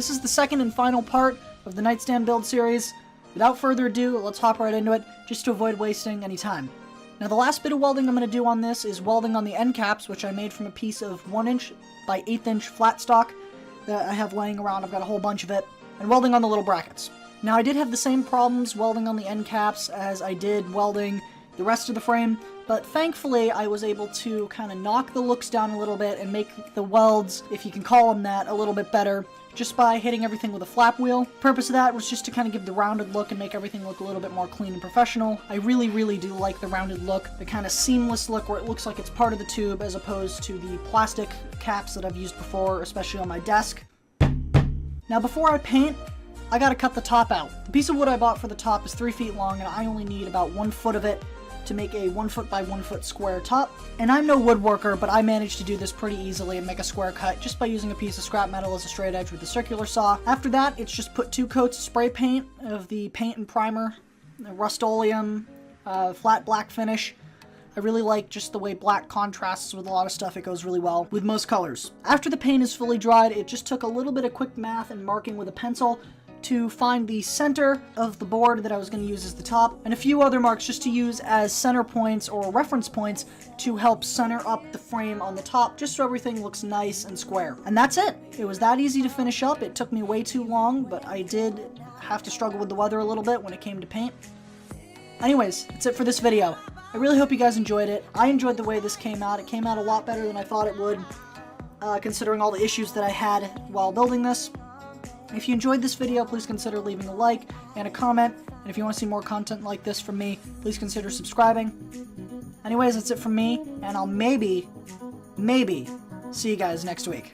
this is the second and final part of the Nightstand build series. Without further ado, let's hop right into it, just to avoid wasting any time. Now the last bit of welding I'm going to do on this is welding on the end caps, which I made from a piece of 1" by 1/8" flat stock that I have laying around. I've got a whole bunch of it, and welding on the little brackets. Now I did have the same problems welding on the end caps as I did welding the rest of the frame, but thankfully I was able to kind of knock the looks down a little bit and make the welds, if you can call them that, a little bit better just by hitting everything with a flap wheel. The purpose of that was just to kind of give the rounded look and make everything look a little bit more clean and professional. I really do like the rounded look, the kind of seamless look where it looks like it's part of the tube as opposed to the plastic caps that I've used before, especially on my desk. Now before I paint, I gotta cut the top out. The piece of wood I bought for the top is 3 feet long and I only need about 1 foot of it to make a 1 foot by 1 foot square top. And I'm no woodworker, but I managed to do this pretty easily and make a square cut just by using a piece of scrap metal as a straight edge with a circular saw. After that, it's just put 2 coats of spray paint of the paint and primer, Rust-Oleum, flat black finish. I really like just the way black contrasts with a lot of stuff. It goes really well with most colors. After the paint is fully dried, it just took a little bit of quick math and marking with a pencil to find the center of the board that I was going to use as the top, and a few other marks just to use as center points or reference points to help center up the frame on the top, just so everything looks nice and square. And that's it. It was that easy to finish up. It took me way too long, but I did have to struggle with the weather a little bit when it came to paint. Anyways, that's it for this video. I really hope you guys enjoyed it. I enjoyed the way this came out. It came out a lot better than I thought it would, considering all the issues that I had while building this. If you enjoyed this video, please consider leaving a like and a comment. And if you want to see more content like this from me, please consider subscribing. Anyways, that's it from me, and I'll maybe see you guys next week.